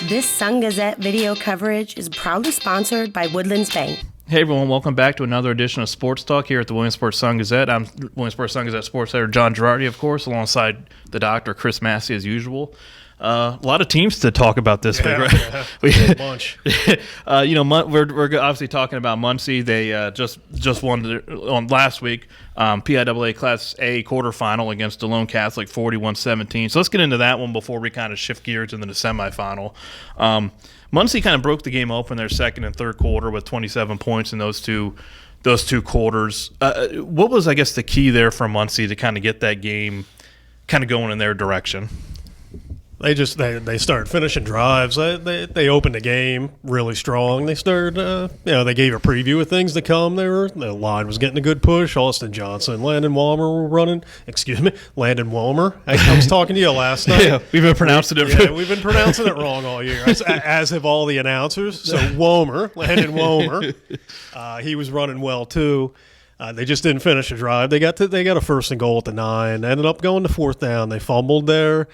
This Sun-Gazette video coverage is proudly sponsored by Woodlands Bank. Hey everyone, welcome back to another edition of Sports Talk here at the Williamsport Sun-Gazette. I'm Williamsport Sun-Gazette sports editor John Gerardi, of course, alongside the doctor, Chris Masse, as usual. A lot of teams to talk about this week, right? A bunch. We're obviously talking about Muncy. They just won on last week, PIAA Class A quarterfinal against DeLone Catholic, 41-17. So let's get into that one before we kind of shift gears into the semifinal. Muncy kind of broke the game open their second and third quarter with 27 points in those two quarters. What was, I guess, the key there for Muncy to kind of get that game kind of going in their direction? They started finishing drives. They opened the game really strong. They started, they gave a preview of things to come. The line was getting a good push. Austin Johnson, Landon Walmer were running. Landon Walmer. I was talking to you last night. Yeah, we've been pronouncing it. Yeah, we've been pronouncing it wrong all year, as have all the announcers. So Landon Walmer, he was running well too. They just didn't finish a drive. They got a first and goal at the 9. Ended up going to fourth down. They fumbled there.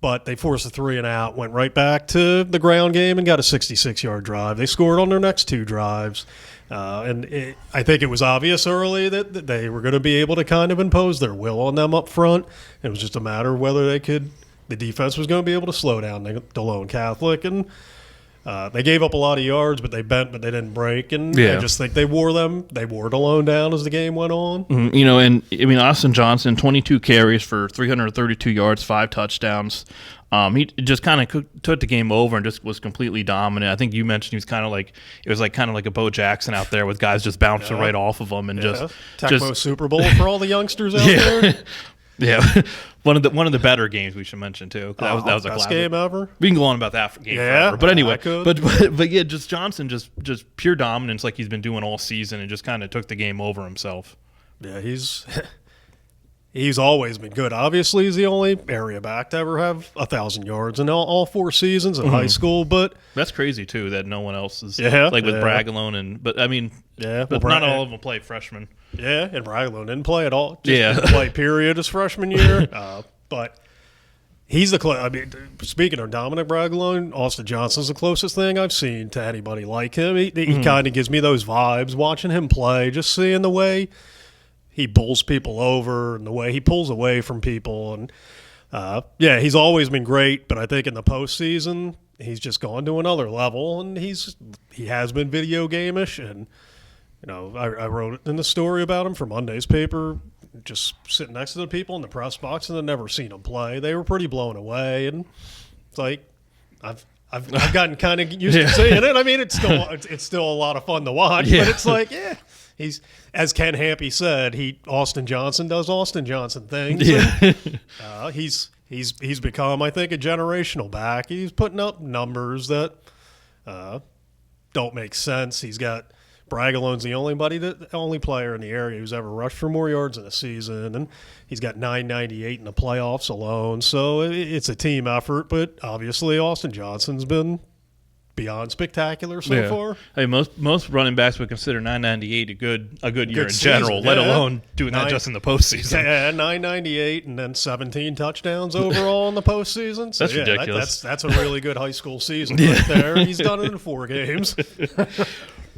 But they forced a 3 and out, went right back to the ground game and got a 66-yard drive. They scored on their next 2 drives. I think it was obvious early that they were going to be able to kind of impose their will on them up front. It was just a matter of whether the defense was going to be able to slow down DeLone Catholic. And they gave up a lot of yards, but they bent, but they didn't break. And I just think they wore DeLone down as the game went on. Mm-hmm. Austin Johnson, 22 carries for 332 yards, 5 touchdowns. He just kind of took the game over and just was completely dominant. I think you mentioned he was kind of like a Bo Jackson out there with guys just bouncing right off of him and just Tecmo Super Bowl for all the youngsters out there. Yeah, one of the better games we should mention too. That was a best game ever. We can go on about that game forever. But anyway, but yeah, just Johnson just pure dominance like he's been doing all season and just kind of took the game over himself. Yeah, he's always been good. Obviously, he's the only area back to ever have 1,000 yards in all 4 seasons in high school. But that's crazy too that no one else is with Bragalone but not all of them play freshmen. Yeah, and Bragalone didn't play at all. Didn't play period his freshman year. But he's speaking of Dominic Bragalone, Austin Johnson's the closest thing I've seen to anybody like him. He kind of gives me those vibes watching him play, just seeing the way he bowls people over and the way he pulls away from people. And he's always been great, but I think in the postseason he's just gone to another level, and he has been video game-ish. And I wrote in the story about him for Monday's paper, just sitting next to the people in the press box, and I'd never seen him play. They were pretty blown away, and it's like I've gotten kind of used to seeing it. I mean, it's still a lot of fun to watch, but it's like he's, as Ken Hampy said, Austin Johnson does Austin Johnson things. Yeah. He's become, I think, a generational back. He's putting up numbers that don't make sense. He's got Bragalone's the only player in the area who's ever rushed for more yards in a season, and he's got 998 in the playoffs alone. So it's a team effort, but obviously Austin Johnson's been beyond spectacular so far. Hey, most running backs would consider 998 a good year in general, let alone doing that just in the postseason. Yeah, 998 and then 17 touchdowns overall in the postseason. So that's ridiculous. That's a really good high school season right there. He's done it in 4 games.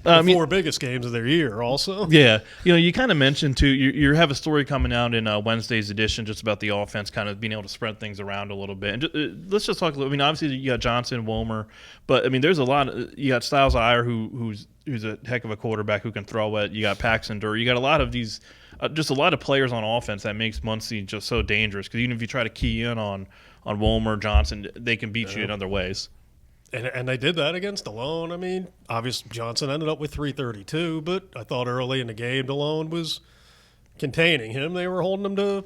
The 4 biggest games of their year also. Yeah. You kind of mentioned, too, you have a story coming out in Wednesday's edition just about the offense kind of being able to spread things around a little bit. And let's just talk a little. Obviously, you got Johnson, Wilmer, but, there's a lot. You got Styles Iyer, who's a heck of a quarterback who can throw it. You got Paxton Durr. You got a lot of these, just a lot of players on offense that makes Muncy just so dangerous. Because even if you try to key in on Wilmer, Johnson, they can beat you in other ways. And they did that against DeLone. Obviously Johnson ended up with 332, but I thought early in the game DeLone was containing him. They were holding him to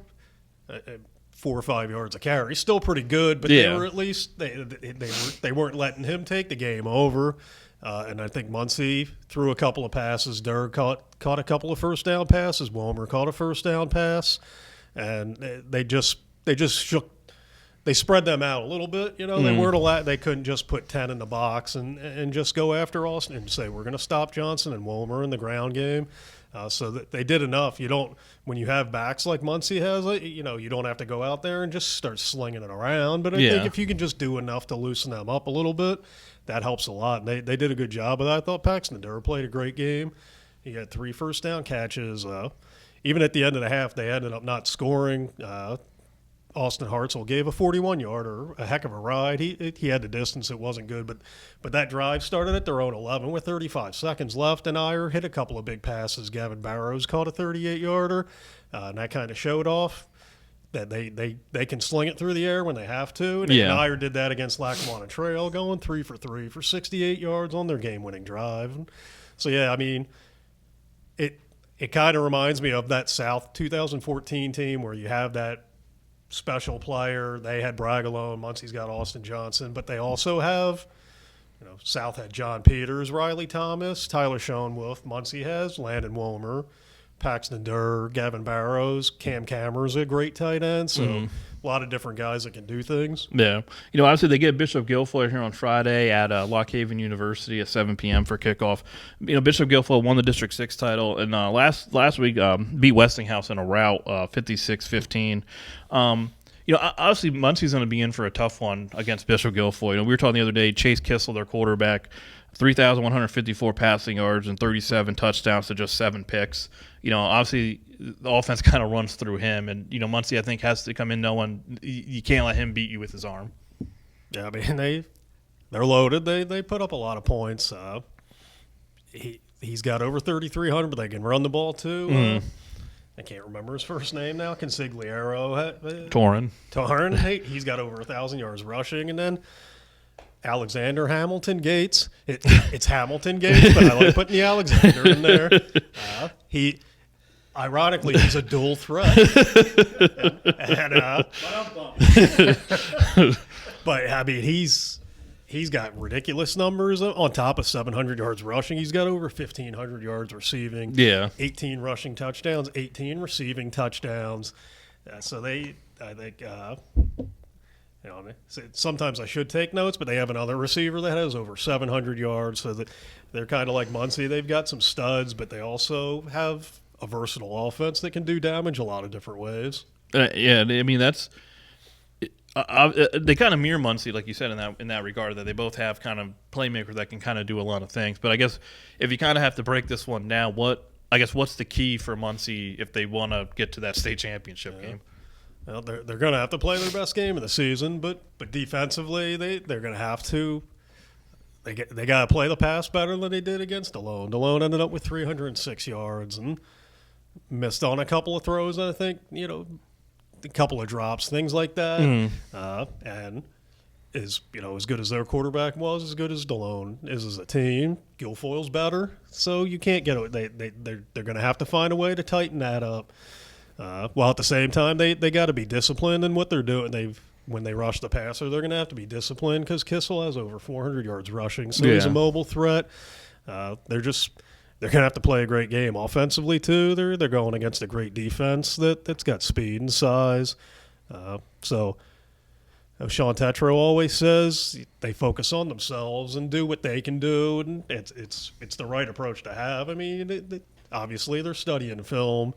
4 or 5 yards a carry. Still pretty good, but they were at least they weren't letting him take the game over. And I think Muncy threw a couple of passes. Durr caught a couple of first down passes. Wilmer caught a first down pass, and they just shook they spread them out a little bit. They weren't they couldn't just put 10 in the box and just go after Austin and say we're going to stop Johnson and Wilmer in the ground game. So that they did enough. When you have backs like Muncy has, you don't have to go out there and just start slinging it around. But I think if you can just do enough to loosen them up a little bit, that helps a lot. And they did a good job of that. I thought Paxton Durr played a great game. He had 3 first down catches. Even at the end of the half, they ended up not scoring. Austin Hartzell gave a 41-yarder, a heck of a ride. He had the distance. It wasn't good, but that drive started at their own 11 with 35 seconds left, and Iyer hit a couple of big passes. Gavin Barrows caught a 38-yarder, and that kind of showed off that they can sling it through the air when they have to. And Iyer did that against Lackawanna Trail, going 3 for 3 for 68 yards on their game-winning drive. So, it kind of reminds me of that South 2014 team where you have that special player. They had Bragalone, Muncy's got Austin Johnson, but they also have, South had John Peters, Riley Thomas, Tyler Schoenwolf. Muncy has Landon Wilmer, Paxton Durr, Gavin Barrows, Cam Cameron's a great tight end. So a lot of different guys that can do things. Yeah. Obviously they get Bishop Guilfoyle here on Friday at Lock Haven University at 7 p.m. for kickoff. Bishop Guilfoyle won the District 6 title, and last week beat Westinghouse in a rout, 56-15. Obviously Muncy's going to be in for a tough one against Bishop Guilfoyle. We were talking the other day, Chase Kissel, their quarterback, 3,154 passing yards and 37 touchdowns to just 7 picks. Obviously the offense kind of runs through him, and Muncy I think has to come in knowing you can't let him beat you with his arm. Yeah, they're loaded. They put up a lot of points. He's got over 3,300, but they can run the ball too. I can't remember his first name now. Consigliero. Torrin. He's got over 1,000 yards rushing, and then Alexander Hamilton Gates. It's Hamilton Gates, but I like putting the Alexander in there. Ironically, he's a dual threat. But he's got ridiculous numbers on top of 700 yards rushing. He's got over 1,500 yards receiving. Yeah, 18 rushing touchdowns, 18 receiving touchdowns. Sometimes I should take notes, but they have another receiver that has over 700 yards. So that they're kind of like Muncy. They've got some studs, but they also have a versatile offense that can do damage a lot of different ways. That's. They kind of mirror Muncy, like you said, in that regard, that they both have kind of playmakers that can kind of do a lot of things. But I guess if you kind of have to break this one down, what's the key for Muncy if they want to get to that state championship game? Well, they're going to have to play their best game of the season, but defensively they're going to have to. They got to play the pass better than they did against DeLone. DeLone ended up with 306 yards and missed on a couple of throws. I think a couple of drops, things like that. And as good as their quarterback was, as good as DeLone is as a team, Guilfoyle's better. So you can't get it. They're going to have to find a way to tighten that up. While at the same time, they got to be disciplined in what they're doing. When they rush the passer, they're going to have to be disciplined because Kissel has over 400 yards rushing, so he's a mobile threat. They're going to have to play a great game offensively too. They're going against a great defense that's got speed and size. So Sean Tetro always says they focus on themselves and do what they can do, and it's the right approach to have. Obviously they're studying film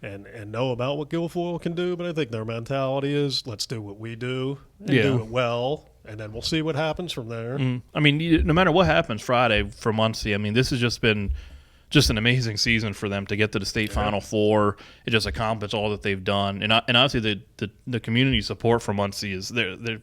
and know about what Guilfoyle can do, but I think their mentality is let's do what we do and do it well, and then we'll see what happens from there. No matter what happens Friday for Muncy, this has just been just an amazing season for them to get to the state Final Four. It just accomplished all that they've done, and honestly, the community support for Muncy is they're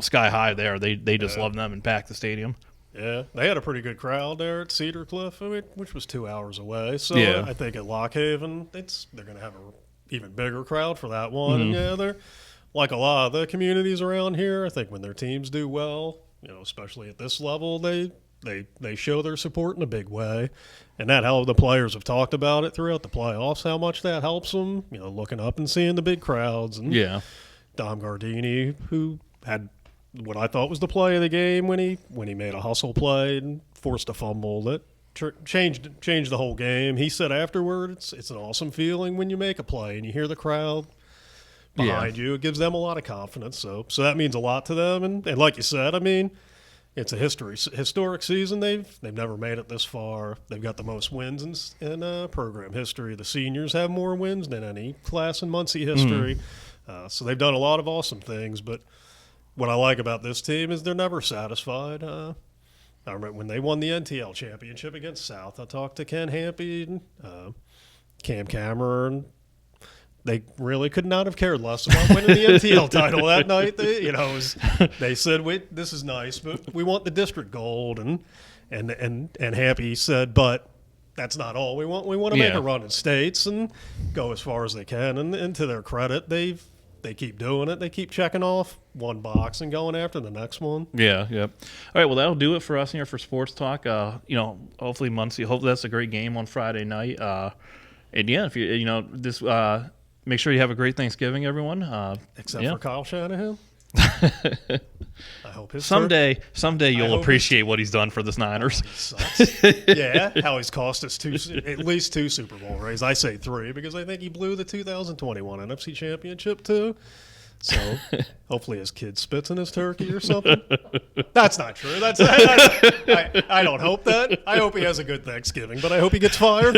sky high there. They just love them and pack the stadium. Yeah, they had a pretty good crowd there at Cedar Cliff, which was 2 hours away. So I think at Lock Haven, they're going to have an even bigger crowd for that one. And they're like a lot of the communities around here. I think when their teams do well, especially at this level, they show their support in a big way, and that helps. The players have talked about it throughout the playoffs, how much that helps them. Looking up and seeing the big crowds. And Dom Gardini, who had what I thought was the play of the game when he made a hustle play and forced a fumble that changed the whole game. He said afterward, it's an awesome feeling when you make a play and you hear the crowd behind you. It gives them a lot of confidence. So that means a lot to them. And like you said, I mean, it's a historic season. They've never made it this far. They've got the most wins in program history. The seniors have more wins than any class in Muncy history. So they've done a lot of awesome things. But what I like about this team is they're never satisfied. I remember when they won the NTL championship against South, I talked to Ken Hampy and Cam Cameron. They really could not have cared less about winning the NTL title that night. They said, "Wait, this is nice, but we want the district gold." And Happy said, "But that's not all we want. We want to make a run in states and go as far as they can." And to their credit, they keep doing it. They keep checking off one box and going after the next one. Yeah, yep. All right, well, that'll do it for us here for Sports Talk. Hopefully Muncy. Hopefully that's a great game on Friday night. And yeah, if this. Make sure you have a great Thanksgiving, everyone. Except for Kyle Shanahan. I hope his someday you'll appreciate what he's done for the Niners. He sucks. How he's cost us at least 2 Super Bowl rings. I say 3 because I think he blew the 2021 NFC Championship too. So hopefully his kid spits in his turkey or something. That's not true. I don't hope that. I hope he has a good Thanksgiving, but I hope he gets fired.